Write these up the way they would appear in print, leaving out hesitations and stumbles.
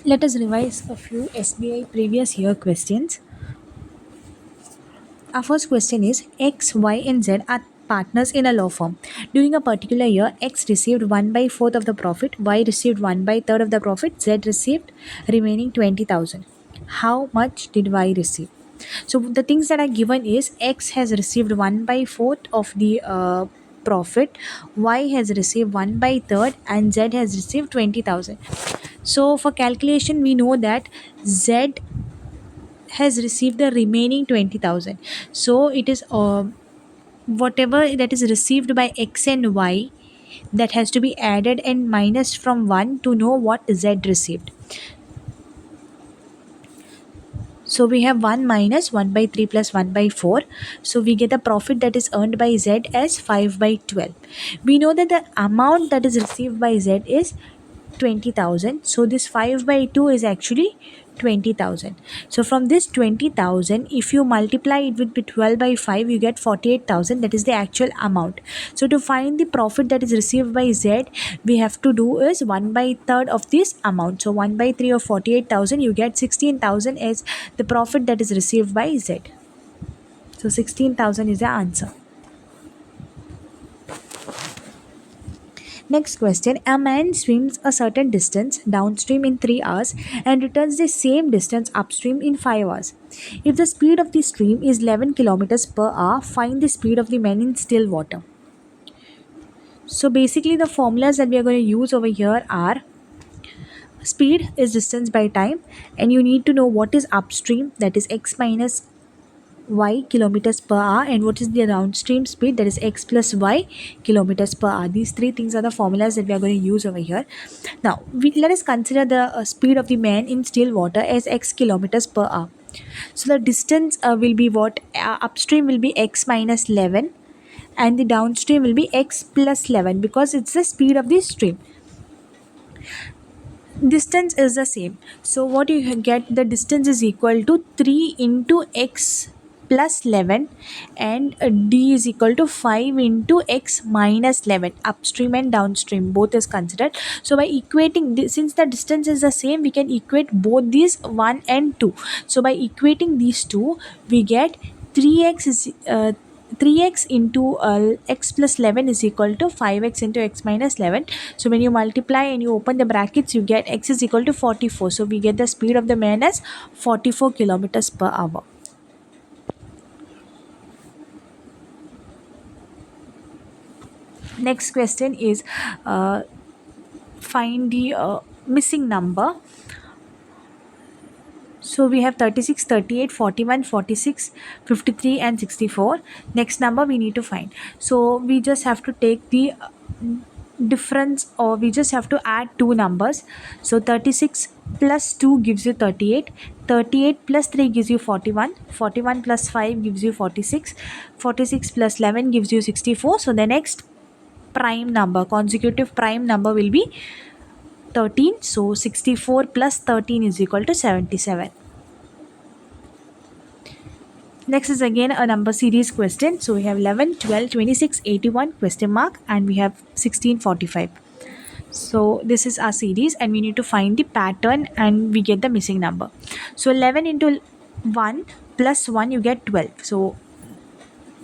Let us revise a few SBI previous year questions. Our first question is X, Y, and Z are partners in a law firm. During a particular year, X received 1 by 4th of the profit, Y received 1 by 3rd of the profit, Z received remaining 20,000. How much did Y receive? So the things that are given is X has received 1 by 4th of the profit, Y has received 1 by 3rd, and Z has received 20,000. So for calculation, we know that Z has received the remaining 20,000. So it is whatever that is received by X and Y, that has to be added and minus from 1 to know what Z received. So we have 1 minus 1 by 3 plus 1 by 4. So we get the profit that is earned by Z as 5 by 12. We know that the amount that is received by Z is 20,000. So this 5 by 2 is actually 20,000. So from this 20,000, if you multiply it with 12 by 5, you get 48,000. That is the actual amount. So to find the profit that is received by Z, we have to do is 1 by third of this amount. So 1 by 3 of 48,000, you get 16,000 as the profit that is received by Z. So 16,000 is the answer. Next question. A man swims a certain distance downstream in 3 hours and returns the same distance upstream in 5 hours. If the speed of the stream is 11 kilometers per hour, find the speed of the man in still water. So basically the formulas that we are going to use over here are speed is distance by time, and you need to know what is upstream, that is x minus y kilometers per hour, and what is the downstream speed, that is x plus y kilometers per hour. These three things are the formulas that we are going to use over here. Now let us consider the speed of the man in still water as x kilometers per hour. So the distance will be what, upstream will be x minus 11, and the downstream will be x plus 11, because it's the speed of the stream. Distance is the same, so what you get, the distance is equal to 3 into x plus 11, and d is equal to 5 into x minus 11. Upstream and downstream both is considered. So by equating since the distance is the same, we can equate both these 1 and 2. So by equating these two, we get 3x is 3x into x plus 11 is equal to 5x into x minus 11. So when you multiply and you open the brackets, you get x is equal to 44. So we get the speed of the man as 44 kilometers per hour. Next question is find the missing number. So we have 36, 38, 41, 46, 53 and 64. Next number we need to find. So we just have to take the difference, or we just have to add two numbers. So 36 plus 2 gives you 38, 38 plus 3 gives you 41, 41 plus 5 gives you 46, 46 plus 11 gives you 64. So the next prime number, consecutive prime number will be 13. So 64 plus 13 is equal to 77. Next is again a number series question. So we have 11, 12, 26, 81 question mark, and we have 16, 45. So this is our series, and we need to find the pattern, and we get the missing number. So 11 into 1 plus 1, you get 12. So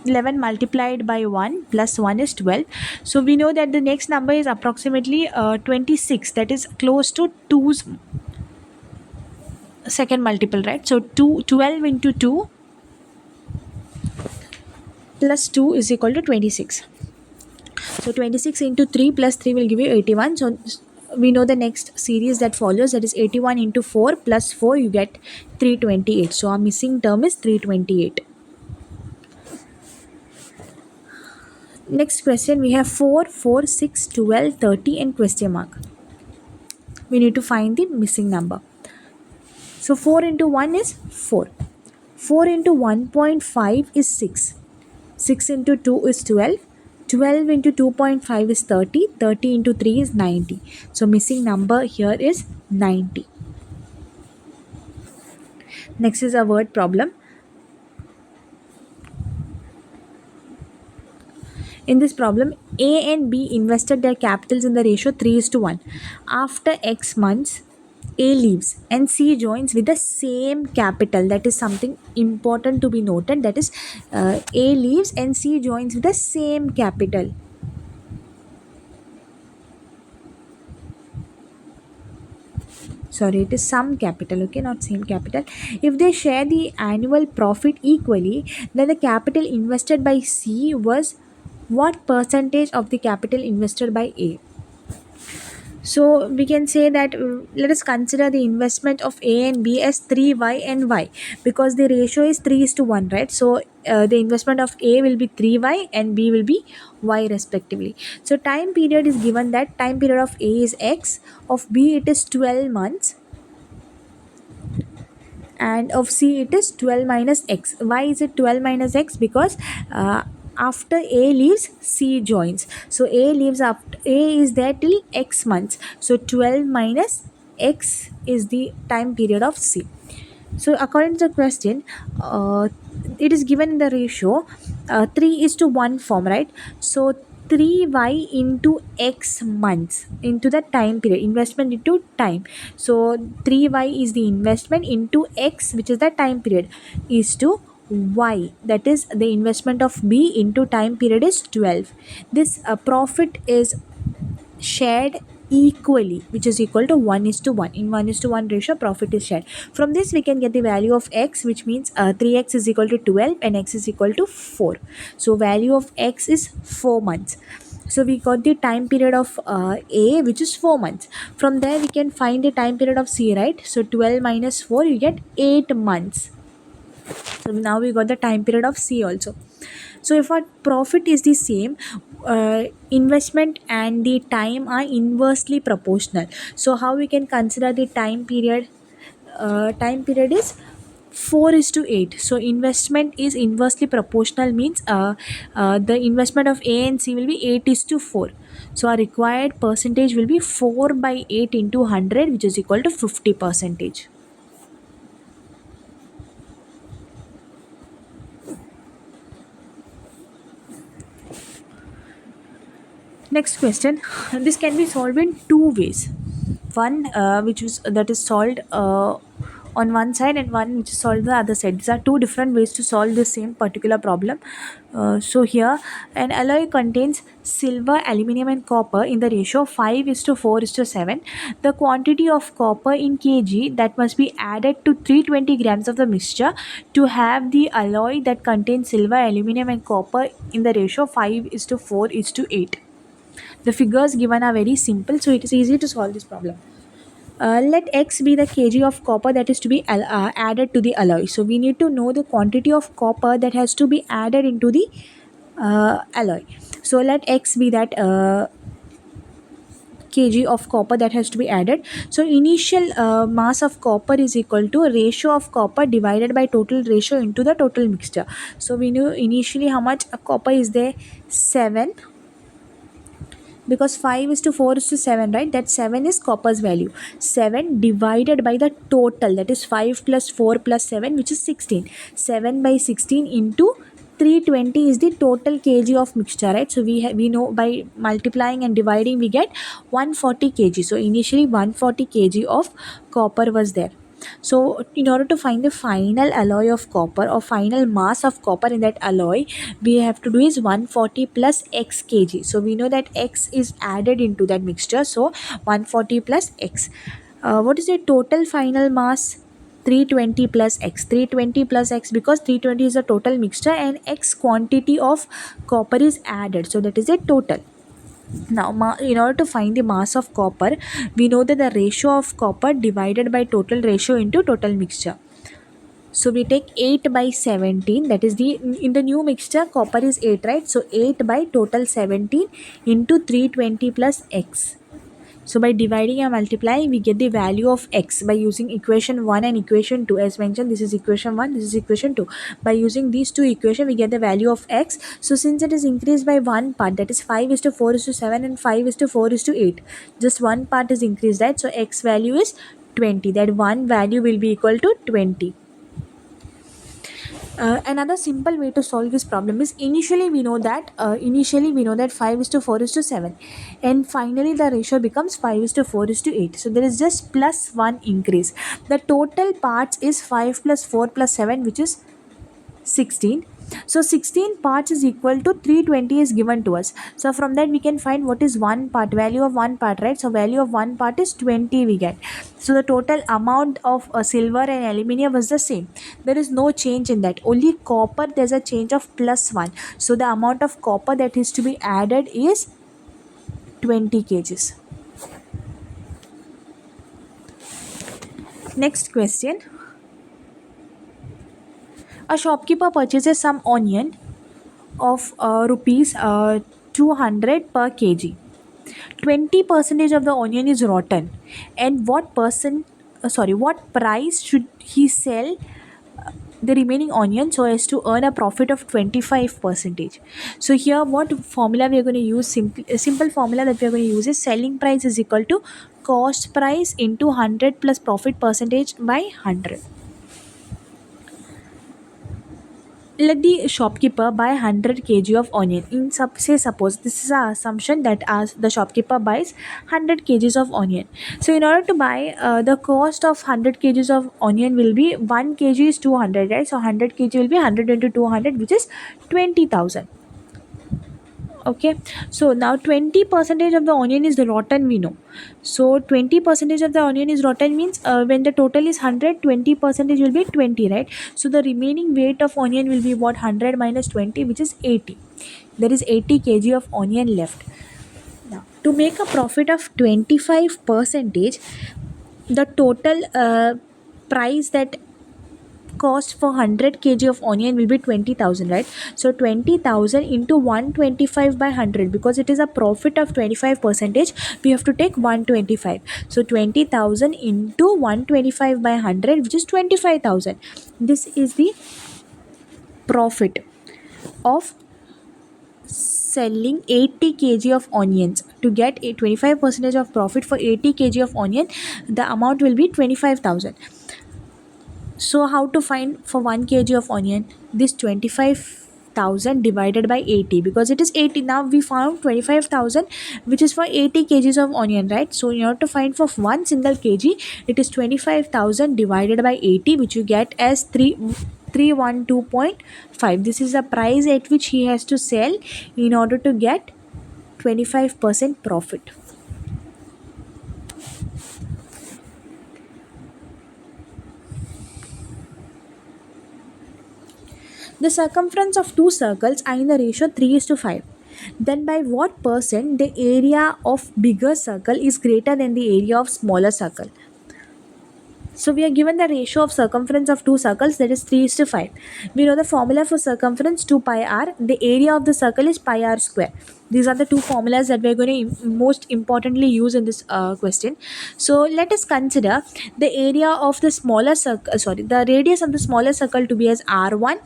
11 multiplied by 1 plus 1 is 12. So we know that the next number is approximately 26, that is close to 2's second multiple, right? So 12 into 2 plus 2 is equal to 26. So 26 into 3 plus 3 will give you 81. So we know the next series that follows, that is 81 into 4 plus 4, you get 328. So our missing term is 328. Next question, we have 4, 4, 6, 12, 30 and question mark. We need to find the missing number. So 4 into 1 is 4. 4 into 1.5 is 6. 6 into 2 is 12. 12 into 2.5 is 30. 30 into 3 is 90. So missing number here is 90. Next is a word problem. In this problem, A and B invested their capitals in the ratio 3:1. After X months, A leaves and C joins with the same capital. That is something important to be noted. That is, A leaves and C joins with the same capital. Sorry, it is some capital, okay, not same capital. If they share the annual profit equally, then the capital invested by C was what percentage of the capital invested by A? So we can say that, let us consider the investment of A and B as 3y and y, because the ratio is 3 is to 1, right? So the investment of A will be 3y and B will be y respectively. So time period is given, that time period of A is x, of B it is 12 months, and of C it is 12 minus x. Why is it 12 minus x? Because after A leaves, C joins. So A leaves after A is there till x months. So 12 minus x is the time period of C. So according to the question, it is given in the ratio 3 is to 1 form, right? So 3y into x months into the time period, investment into time. So 3y is the investment into x, which is the time period, is to y, that is the investment of B into time period is 12. This profit is shared equally, which is equal to 1 is to 1. In 1 is to 1 ratio, profit is shared. From this we can get the value of x, which means 3x is equal to 12 and x is equal to 4. So value of x is 4 months. So we got the time period of A, which is 4 months. From there we can find the time period of C, right? So 12 minus 4, you get 8 months. So now we got the time period of C also. So if our profit is the same, investment and the time are inversely proportional. So how we can consider the time period? Time period is 4 is to 8. So investment is inversely proportional, means the investment of A and C will be 8 is to 4. So our required percentage will be 4 by 8 into 100, which is equal to 50 percentage. Next question. This can be solved in two ways. One which is that is solved on one side, and one which is solved on the other side. These are two different ways to solve the same particular problem. So here, an alloy contains silver, aluminum and copper in the ratio 5 is to 4 is to 7. The quantity of copper in kg that must be added to 320 grams of the mixture to have the alloy that contains silver, aluminum and copper in the ratio 5 is to 4 is to 8. The figures given are very simple, so it is easy to solve this problem. Let x be the kg of copper that is to be added to the alloy. So we need to know the quantity of copper that has to be added into the alloy. So let x be that kg of copper that has to be added. So initial mass of copper is equal to ratio of copper divided by total ratio into the total mixture. So we knew initially how much copper is there, 7, because 5 is to 4 is to 7, right? That 7 is copper's value. 7 divided by the total, that is 5 plus 4 plus 7, which is 16. 7 by 16 into 320 is the total kg of mixture, right? So we know by multiplying and dividing we get 140 kg. So initially 140 kg of copper was there. So in order to find the final alloy of copper or final mass of copper in that alloy, we have to do is 140 plus x kg. So we know that x is added into that mixture, so 140 plus x. What is the total final mass? 320 plus x. 320 plus x, because 320 is the total mixture and x quantity of copper is added, so that is a total. Now, in order to find the mass of copper, we know that the ratio of copper divided by total ratio into total mixture. So we take 8 by 17, that is the, in the new mixture copper is 8, right? So 8 by total 17 into 320 plus x. So by dividing and multiplying, we get the value of x by using equation 1 and equation 2. As mentioned, this is equation 1, this is equation 2. By using these two equations, we get the value of x. So since it is increased by one part, that is 5 is to 4 is to 7 and 5 is to 4 is to 8. Just one part is increased, right? So x value is 20. That one value will be equal to 20. Another simple way to solve this problem is initially we know that 5 is to 4 is to 7, and finally the ratio becomes 5 is to 4 is to 8. So there is just plus 1 increase. The total parts is 5 plus 4 plus 7, which is 16. So 16 parts is equal to 320 is given to us. So from that we can find what is one part, value of one part, right? So value of one part is 20 we get. So the total amount of silver and aluminium was the same. There is no change in that. Only copper there's a change of plus 1. So the amount of copper that is to be added is 20 kgs. Next question. A shopkeeper purchases some onion of rupees 200 per kg. 20% of the onion is rotten, and what price should he sell the remaining onion so as to earn a profit of 25%? So here what formula we are going to use, a simple formula that we are going to use is selling price is equal to cost price into 100 plus profit percentage by 100. Let the shopkeeper buy 100 kg of onion. Say suppose this is our assumption that as the shopkeeper buys 100 kgs of onion. So in order to buy, the cost of 100 kgs of onion will be 1 kg is 200, right? So 100 kg will be 100 into 200, which is 20,000. Okay, so now 20% of the onion is rotten, we know. So 20% of the onion is rotten means when the total is 100, 20% will be 20, right? So the remaining weight of onion will be what, 100 minus 20, which is 80. There is 80 kg of onion left. Now to make a profit of 25%, the total price that cost for 100 kg of onion will be 20,000, right? So 20,000 into 125 by 100, because it is a profit of 25%, we have to take 125. So 20,000 into 125 by 100, which is 25,000. This is the profit of selling 80 kg of onions. To get a 25% of profit for 80 kg of onion, the amount will be 25,000. So how to find for 1 kg of onion? This 25,000 divided by 80, because it is 80. Now we found 25,000 which is for 80 kgs of onion, right? So in order to find for one single kg, it is 25,000 divided by 80, which you get as 312.5. This is the price at which he has to sell in order to get 25% profit. The circumference of two circles are in the ratio 3 is to 5. Then by what percent the area of bigger circle is greater than the area of smaller circle? So we are given the ratio of circumference of two circles, that is 3 is to 5. We know the formula for circumference 2 pi r. The area of the circle is pi r square. These are the two formulas that we are going to most importantly use in this question. So let us consider the area of the smaller circle, the radius of the smaller circle to be as r1,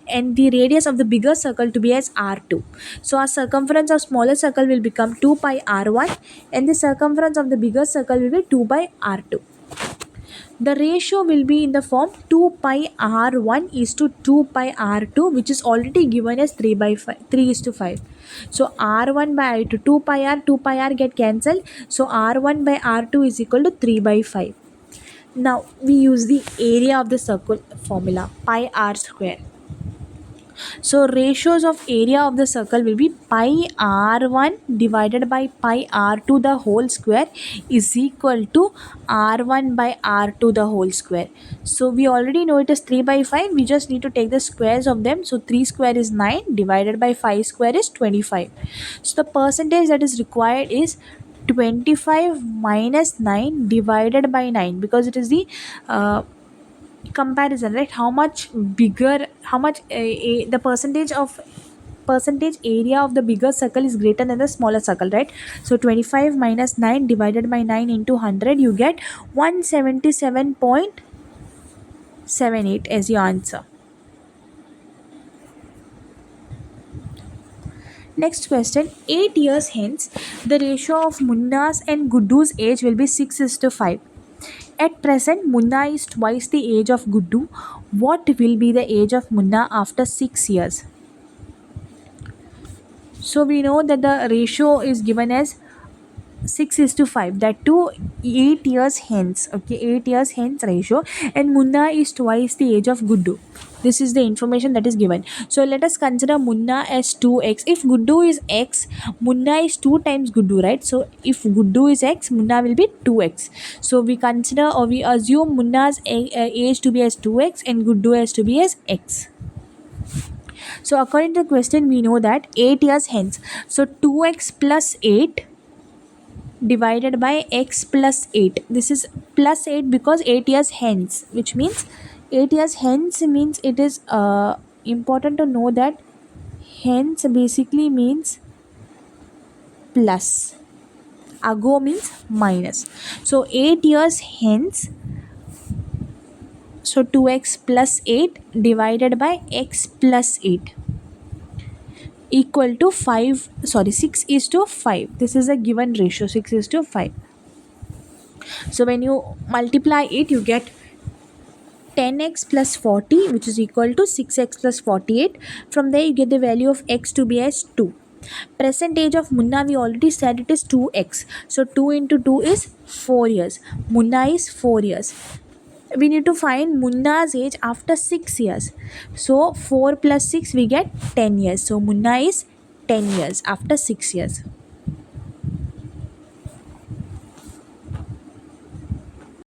and the radius of the bigger circle to be as r2. So our circumference of smaller circle will become 2 pi r1, and the circumference of the bigger circle will be 2 by r2. The ratio will be in the form 2 pi r1 is to 2 pi r2, which is already given as 3 by 5, 3 is to 5. So r1 by 2 pi r get cancelled. So r1 by r2 is equal to 3 by 5. Now we use the area of the circle formula, pi r square. So ratios of area of the circle will be pi r1 divided by pi r2 the whole square is equal to r1 by r2 the whole square. So we already know it is 3 by 5. We just need to take the squares of them. So 3 square is 9 divided by 5 square is 25. So the percentage that is required is 25 minus 9 divided by 9, because it is the comparison, right? How much bigger, how much the percentage area of the bigger circle is greater than the smaller circle, right? So 25 minus 9 divided by 9 into 100, you get 177.78 as your answer. Next question. 8 years hence, the ratio of Munna's and Guddu's age will be 6 is to 5. At present, Munna is twice the age of Guddu. What will be the age of Munna after 6 years? So we know that the ratio is given as 6 is to 5, that to 8 years hence. Okay, 8 years hence ratio, and Munna is twice the age of Guddu. This is the information that is given. So let us consider Munna as 2x. If Guddu is x, Munna is 2 times Guddu, right? So if Guddu is x, Munna will be 2x. So we consider, or we assume, Munna's age to be as 2x and Guddu as to be as x. So according to the question, we know that 8 years hence. So 2x plus 8 divided by x plus 8. This is plus 8 because 8 years hence, which means 8 years hence means it is important to know that hence basically means plus, ago means minus. So 8 years hence, so 2x plus 8 divided by x plus 8 equal to 5, sorry, 6 is to 5. This is a given ratio, 6 is to 5. So when you multiply it, you get 10x plus 40, which is equal to 6x plus 48. From there you get the value of x to be as 2. Present age of Munna, we already said it is 2x. So 2 into 2 is 4 years. Munna is 4 years. We need to find Munna's age after 6 years. So 4 plus 6 we get 10 years. So Munna is 10 years after 6 years.